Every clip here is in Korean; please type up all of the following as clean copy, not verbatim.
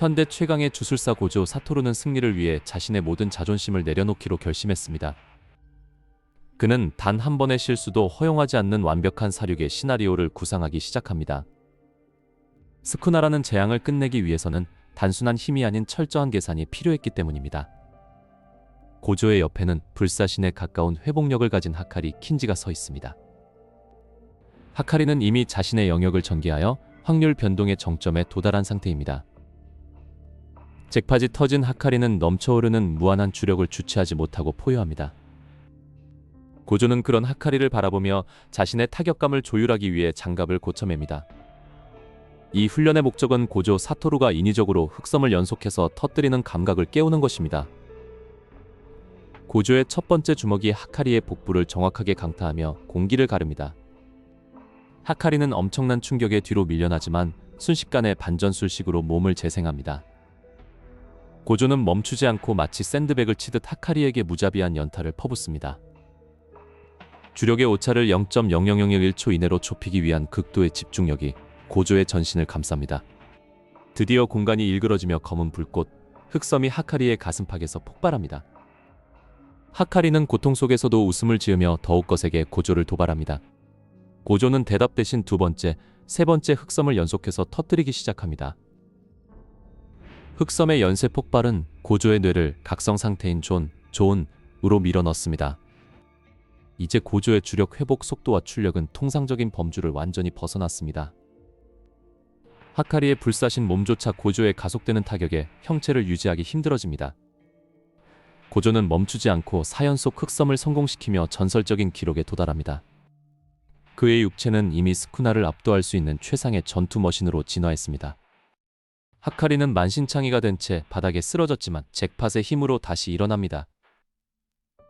현대 최강의 주술사 고조 사토루는 승리를 위해 자신의 모든 자존심을 내려놓기로 결심했습니다. 그는 단 한 번의 실수도 허용하지 않는 완벽한 사륙의 시나리오를 구상하기 시작합니다. 스쿠나라는 재앙을 끝내기 위해서는 단순한 힘이 아닌 철저한 계산이 필요했기 때문입니다. 고조의 옆에는 불사신에 가까운 회복력을 가진 하카리 킨지가 서 있습니다. 하카리는 이미 자신의 영역을 전개하여 확률 변동의 정점에 도달한 상태입니다. 잭팟이 터진 하카리는 넘쳐오르는 무한한 주력을 주체하지 못하고 포효합니다. 고조는 그런 하카리를 바라보며 자신의 타격감을 조율하기 위해 장갑을 고쳐맵니다. 이 훈련의 목적은 고조 사토루가 인위적으로 흑섬을 연속해서 터뜨리는 감각을 깨우는 것입니다. 고조의 첫 번째 주먹이 하카리의 복부를 정확하게 강타하며 공기를 가릅니다. 하카리는 엄청난 충격에 뒤로 밀려나지만 순식간에 반전술식으로 몸을 재생합니다. 고조는 멈추지 않고 마치 샌드백을 치듯 하카리에게 무자비한 연타를 퍼붓습니다. 주력의 오차를 0.00001초 이내로 좁히기 위한 극도의 집중력이 고조의 전신을 감쌉니다. 드디어 공간이 일그러지며 검은 불꽃, 흑섬이 하카리의 가슴팍에서 폭발합니다. 하카리는 고통 속에서도 웃음을 지으며 더욱 거세게 고조를 도발합니다. 고조는 대답 대신 두 번째, 세 번째 흑섬을 연속해서 터뜨리기 시작합니다. 흑섬의 연쇄 폭발은 고조의 뇌를 각성 상태인 존으로 밀어넣습니다. 이제 고조의 주력 회복 속도와 출력은 통상적인 범주를 완전히 벗어났습니다. 하카리의 불사신 몸조차 고조의 가속되는 타격에 형체를 유지하기 힘들어집니다. 고조는 멈추지 않고 4연속 흑섬을 성공시키며 전설적인 기록에 도달합니다. 그의 육체는 이미 스쿠나를 압도할 수 있는 최상의 전투 머신으로 진화했습니다. 하카리는 만신창이가 된 채 바닥에 쓰러졌지만 잭팟의 힘으로 다시 일어납니다.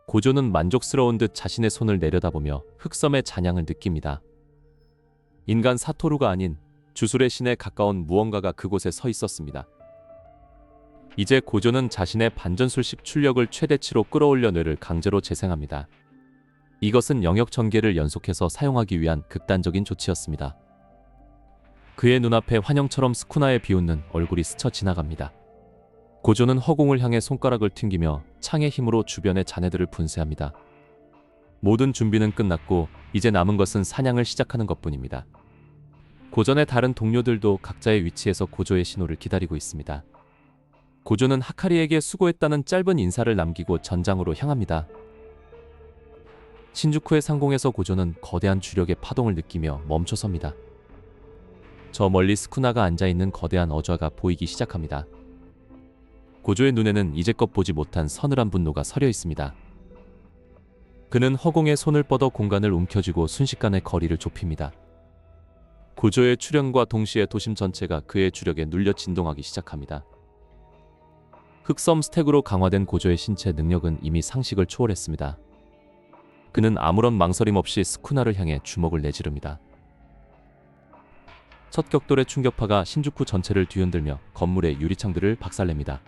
고조는 만족스러운 듯 자신의 손을 내려다보며 흑섬의 잔향을 느낍니다. 인간 사토루가 아닌 주술의 신에 가까운 무언가가 그곳에 서 있었습니다. 이제 고조는 자신의 반전술식 출력을 최대치로 끌어올려 뇌를 강제로 재생합니다. 이것은 영역 전개를 연속해서 사용하기 위한 극단적인 조치였습니다. 그의 눈앞에 환영처럼 스쿠나에 비웃는 얼굴이 스쳐 지나갑니다. 고조는 허공을 향해 손가락을 튕기며 창의 힘으로 주변의 잔해들을 분쇄합니다. 모든 준비는 끝났고 이제 남은 것은 사냥을 시작하는 것뿐입니다. 고전의 다른 동료들도 각자의 위치에서 고조의 신호를 기다리고 있습니다. 고조는 하카리에게 수고했다는 짧은 인사를 남기고 전장으로 향합니다. 신주쿠의 상공에서 고조는 거대한 주력의 파동을 느끼며 멈춰섭니다. 저 멀리 스쿠나가 앉아있는 거대한 어좌가 보이기 시작합니다. 고조의 눈에는 이제껏 보지 못한 서늘한 분노가 서려 있습니다. 그는 허공에 손을 뻗어 공간을 움켜쥐고 순식간에 거리를 좁힙니다. 고조의 출현과 동시에 도심 전체가 그의 주력에 눌려 진동하기 시작합니다. 흑섬 스택으로 강화된 고조의 신체 능력은 이미 상식을 초월했습니다. 그는 아무런 망설임 없이 스쿠나를 향해 주먹을 내지릅니다. 첫 격돌의 충격파가 신주쿠 전체를 뒤흔들며 건물의 유리창들을 박살냅니다.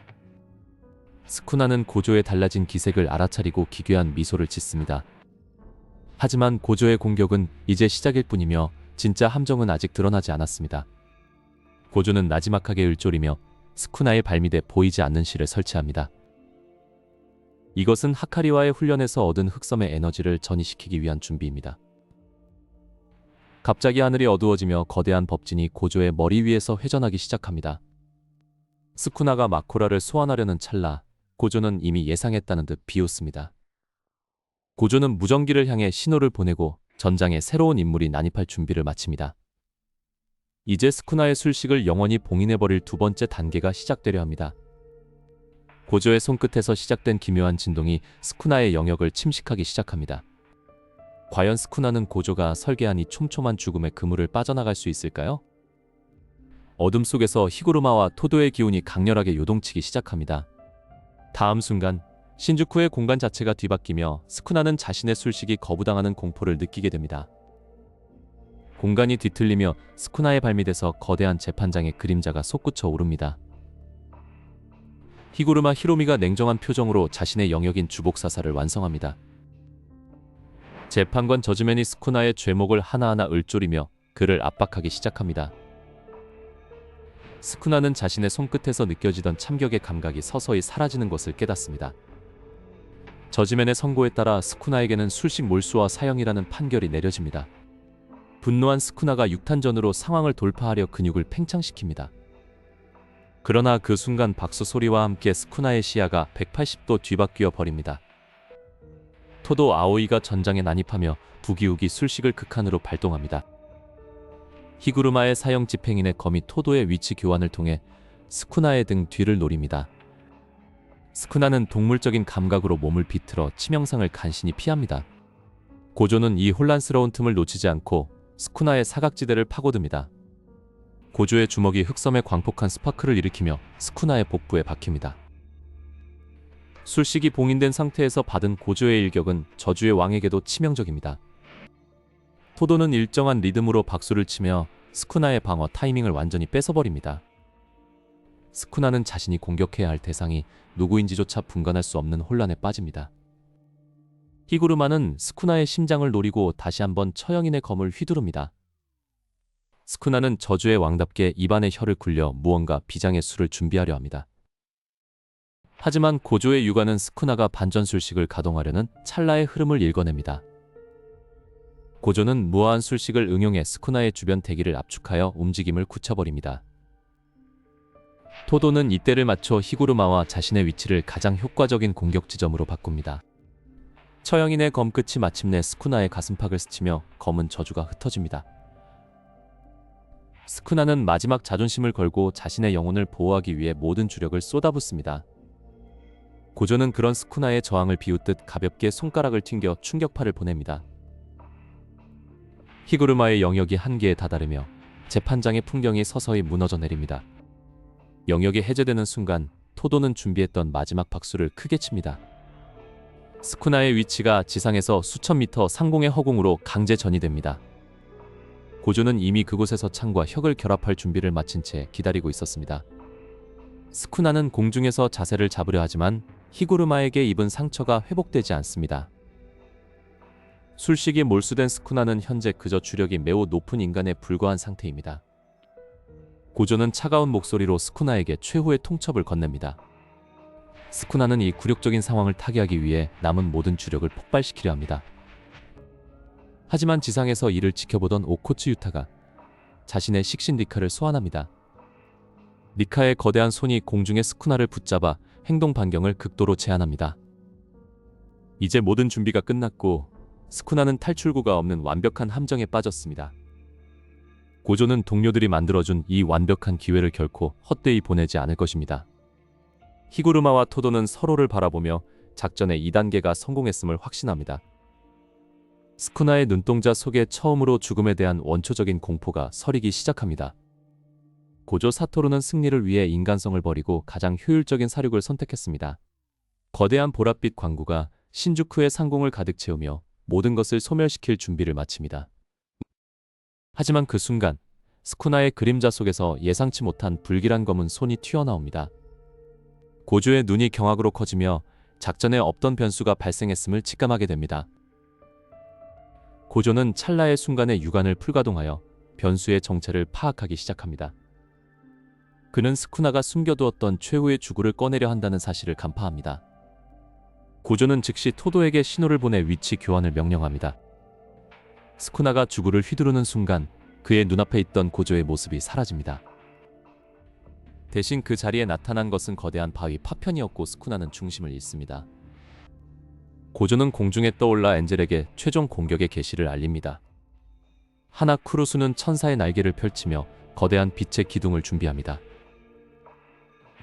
스쿠나는 고조의 달라진 기색을 알아차리고 기괴한 미소를 짓습니다. 하지만 고조의 공격은 이제 시작일 뿐이며 진짜 함정은 아직 드러나지 않았습니다. 고조는 나지막하게 을조리며 스쿠나의 발밑에 보이지 않는 실을 설치합니다. 이것은 하카리와의 훈련에서 얻은 흑섬의 에너지를 전이시키기 위한 준비입니다. 갑자기 하늘이 어두워지며 거대한 법진이 고조의 머리 위에서 회전하기 시작합니다. 스쿠나가 마코라를 소환하려는 찰나 고조는 이미 예상했다는 듯 비웃습니다. 고조는 무전기를 향해 신호를 보내고 전장에 새로운 인물이 난입할 준비를 마칩니다. 이제 스쿠나의 술식을 영원히 봉인해버릴 두 번째 단계가 시작되려 합니다. 고조의 손끝에서 시작된 기묘한 진동이 스쿠나의 영역을 침식하기 시작합니다. 과연 스쿠나는 고조가 설계한 이 촘촘한 죽음의 그물을 빠져나갈 수 있을까요? 어둠 속에서 히구르마와 토도의 기운이 강렬하게 요동치기 시작합니다. 다음 순간 신주쿠의 공간 자체가 뒤바뀌며 스쿠나는 자신의 술식이 거부당하는 공포를 느끼게 됩니다. 공간이 뒤틀리며 스쿠나의 발밑에서 거대한 재판장의 그림자가 솟구쳐 오릅니다. 히구르마 히로미가 냉정한 표정으로 자신의 영역인 주복사사를 완성합니다. 재판관 저즈맨이 스쿠나의 죄목을 하나하나 을조리며 그를 압박하기 시작합니다. 스쿠나는 자신의 손끝에서 느껴지던 참격의 감각이 서서히 사라지는 것을 깨닫습니다. 저지맨의 선고에 따라 스쿠나에게는 술식 몰수와 사형이라는 판결이 내려집니다. 분노한 스쿠나가 육탄전으로 상황을 돌파하려 근육을 팽창시킵니다. 그러나 그 순간 박수 소리와 함께 스쿠나의 시야가 180도 뒤바뀌어 버립니다. 토도 아오이가 전장에 난입하며 부기우기 술식을 극한으로 발동합니다. 히구르마의 사형 집행인의 검이 토도의 위치 교환을 통해 스쿠나의 등 뒤를 노립니다. 스쿠나는 동물적인 감각으로 몸을 비틀어 치명상을 간신히 피합니다. 고조는 이 혼란스러운 틈을 놓치지 않고 스쿠나의 사각지대를 파고듭니다. 고조의 주먹이 흑섬에 광폭한 스파크를 일으키며 스쿠나의 복부에 박힙니다. 술식이 봉인된 상태에서 받은 고조의 일격은 저주의 왕에게도 치명적입니다. 토도는 일정한 리듬으로 박수를 치며 스쿠나의 방어 타이밍을 완전히 뺏어버립니다. 스쿠나는 자신이 공격해야 할 대상이 누구인지조차 분간할 수 없는 혼란에 빠집니다. 히구르마는 스쿠나의 심장을 노리고 다시 한번 처형인의 검을 휘두릅니다. 스쿠나는 저주의 왕답게 입안에 혀를 굴려 무언가 비장의 술을 준비하려 합니다. 하지만 고조의 육안은 스쿠나가 반전술식을 가동하려는 찰나의 흐름을 읽어냅니다. 고조는 무화한 술식을 응용해 스쿠나의 주변 대기를 압축하여 움직임을 굳혀버립니다. 토도는 이때를 맞춰 히구르마와 자신의 위치를 가장 효과적인 공격 지점으로 바꿉니다. 처형인의 검 끝이 마침내 스쿠나의 가슴팍을 스치며 검은 저주가 흩어집니다. 스쿠나는 마지막 자존심을 걸고 자신의 영혼을 보호하기 위해 모든 주력을 쏟아붓습니다. 고조는 그런 스쿠나의 저항을 비웃듯 가볍게 손가락을 튕겨 충격파를 보냅니다. 히구르마의 영역이 한계에 다다르며 재판장의 풍경이 서서히 무너져 내립니다. 영역이 해제되는 순간 토도는 준비했던 마지막 박수를 크게 칩니다. 스쿠나의 위치가 지상에서 수천 미터 상공의 허공으로 강제 전이됩니다. 고조는 이미 그곳에서 창과 혁을 결합할 준비를 마친 채 기다리고 있었습니다. 스쿠나는 공중에서 자세를 잡으려 하지만 히구르마에게 입은 상처가 회복되지 않습니다. 술식이 몰수된 스쿠나는 현재 그저 주력이 매우 높은 인간에 불과한 상태입니다. 고조는 차가운 목소리로 스쿠나에게 최후의 통첩을 건넵니다. 스쿠나는 이 굴욕적인 상황을 타개하기 위해 남은 모든 주력을 폭발시키려 합니다. 하지만 지상에서 이를 지켜보던 오코츠 유타가 자신의 식신 리카를 소환합니다. 리카의 거대한 손이 공중의 스쿠나를 붙잡아 행동 반경을 극도로 제한합니다. 이제 모든 준비가 끝났고 스쿠나는 탈출구가 없는 완벽한 함정에 빠졌습니다. 고조는 동료들이 만들어준 이 완벽한 기회를 결코 헛되이 보내지 않을 것입니다. 히구르마와 토도는 서로를 바라보며 작전의 2단계가 성공했음을 확신합니다. 스쿠나의 눈동자 속에 처음으로 죽음에 대한 원초적인 공포가 서리기 시작합니다. 고조 사토루는 승리를 위해 인간성을 버리고 가장 효율적인 사륙을 선택했습니다. 거대한 보랏빛 광구가 신주쿠의 상공을 가득 채우며 모든 것을 소멸시킬 준비를 마칩니다. 하지만 그 순간 스쿠나의 그림자 속에서 예상치 못한 불길한 검은 손이 튀어나옵니다. 고조의 눈이 경악으로 커지며 작전에 없던 변수가 발생했음을 직감하게 됩니다. 고조는 찰나의 순간에 육안을 풀가동하여 변수의 정체를 파악하기 시작합니다. 그는 스쿠나가 숨겨두었던 최후의 주구를 꺼내려 한다는 사실을 간파합니다. 고조는 즉시 토도에게 신호를 보내 위치 교환을 명령합니다. 스쿠나가 주구를 휘두르는 순간 그의 눈앞에 있던 고조의 모습이 사라집니다. 대신 그 자리에 나타난 것은 거대한 바위 파편이었고 스쿠나는 중심을 잃습니다. 고조는 공중에 떠올라 엔젤에게 최종 공격의 개시를 알립니다. 하나 쿠루스는 천사의 날개를 펼치며 거대한 빛의 기둥을 준비합니다.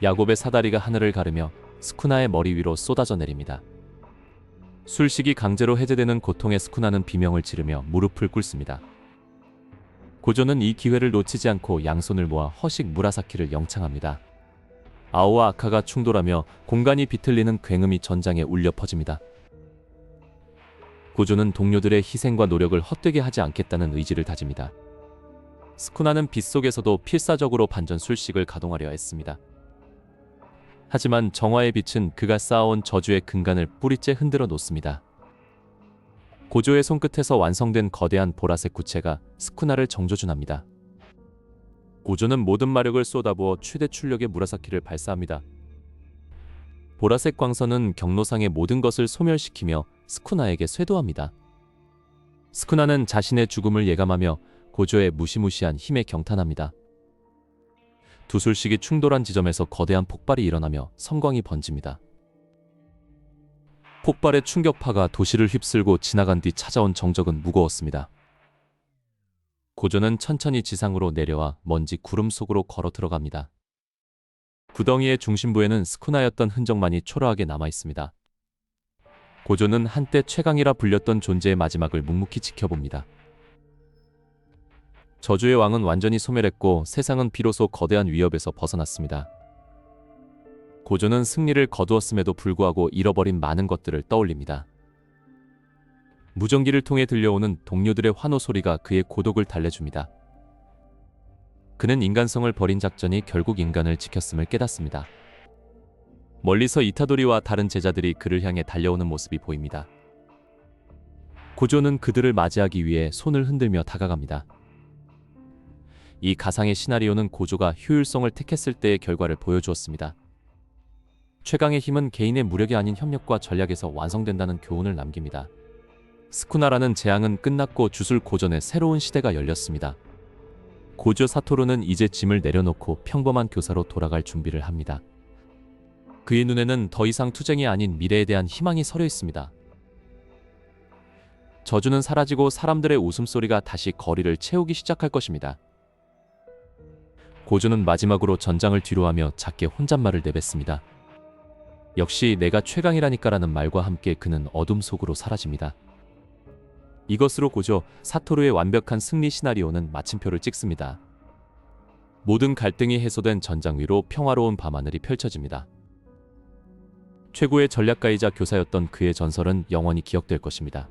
야곱의 사다리가 하늘을 가르며 스쿠나의 머리 위로 쏟아져 내립니다. 술식이 강제로 해제되는 고통에 스쿠나는 비명을 지르며 무릎을 꿇습니다. 고조는 이 기회를 놓치지 않고 양손을 모아 허식 무라사키를 영창합니다. 아오와 아카가 충돌하며 공간이 비틀리는 굉음이 전장에 울려 퍼집니다. 고조는 동료들의 희생과 노력을 헛되게 하지 않겠다는 의지를 다집니다. 스쿠나는 빛 속에서도 필사적으로 반전 술식을 가동하려 했습니다. 하지만 정화의 빛은 그가 쌓아온 저주의 근간을 뿌리째 흔들어 놓습니다. 고조의 손끝에서 완성된 거대한 보라색 구체가 스쿠나를 정조준합니다. 고조는 모든 마력을 쏟아부어 최대 출력의 무라사키를 발사합니다. 보라색 광선은 경로상의 모든 것을 소멸시키며 스쿠나에게 쇄도합니다. 스쿠나는 자신의 죽음을 예감하며 고조의 무시무시한 힘에 경탄합니다. 두 술식이 충돌한 지점에서 거대한 폭발이 일어나며 섬광이 번집니다. 폭발의 충격파가 도시를 휩쓸고 지나간 뒤 찾아온 정적은 무거웠습니다. 고조는 천천히 지상으로 내려와 먼지 구름 속으로 걸어 들어갑니다. 구덩이의 중심부에는 스쿠나였던 흔적만이 초라하게 남아 있습니다. 고조는 한때 최강이라 불렸던 존재의 마지막을 묵묵히 지켜봅니다. 저주의 왕은 완전히 소멸했고 세상은 비로소 거대한 위협에서 벗어났습니다. 고조는 승리를 거두었음에도 불구하고 잃어버린 많은 것들을 떠올립니다. 무전기를 통해 들려오는 동료들의 환호 소리가 그의 고독을 달래줍니다. 그는 인간성을 버린 작전이 결국 인간을 지켰음을 깨닫습니다. 멀리서 이타도리와 다른 제자들이 그를 향해 달려오는 모습이 보입니다. 고조는 그들을 맞이하기 위해 손을 흔들며 다가갑니다. 이 가상의 시나리오는 고조가 효율성을 택했을 때의 결과를 보여주었습니다. 최강의 힘은 개인의 무력이 아닌 협력과 전략에서 완성된다는 교훈을 남깁니다. 스쿠나라는 재앙은 끝났고 주술 고전의 새로운 시대가 열렸습니다. 고조 사토루는 이제 짐을 내려놓고 평범한 교사로 돌아갈 준비를 합니다. 그의 눈에는 더 이상 투쟁이 아닌 미래에 대한 희망이 서려 있습니다. 저주는 사라지고 사람들의 웃음소리가 다시 거리를 채우기 시작할 것입니다. 고조는 마지막으로 전장을 뒤로하며 작게 혼잣말을 내뱉습니다. 역시 내가 최강이라니까라는 말과 함께 그는 어둠 속으로 사라집니다. 이것으로 고조 사토루의 완벽한 승리 시나리오는 마침표를 찍습니다. 모든 갈등이 해소된 전장 위로 평화로운 밤하늘이 펼쳐집니다. 최고의 전략가이자 교사였던 그의 전설은 영원히 기억될 것입니다.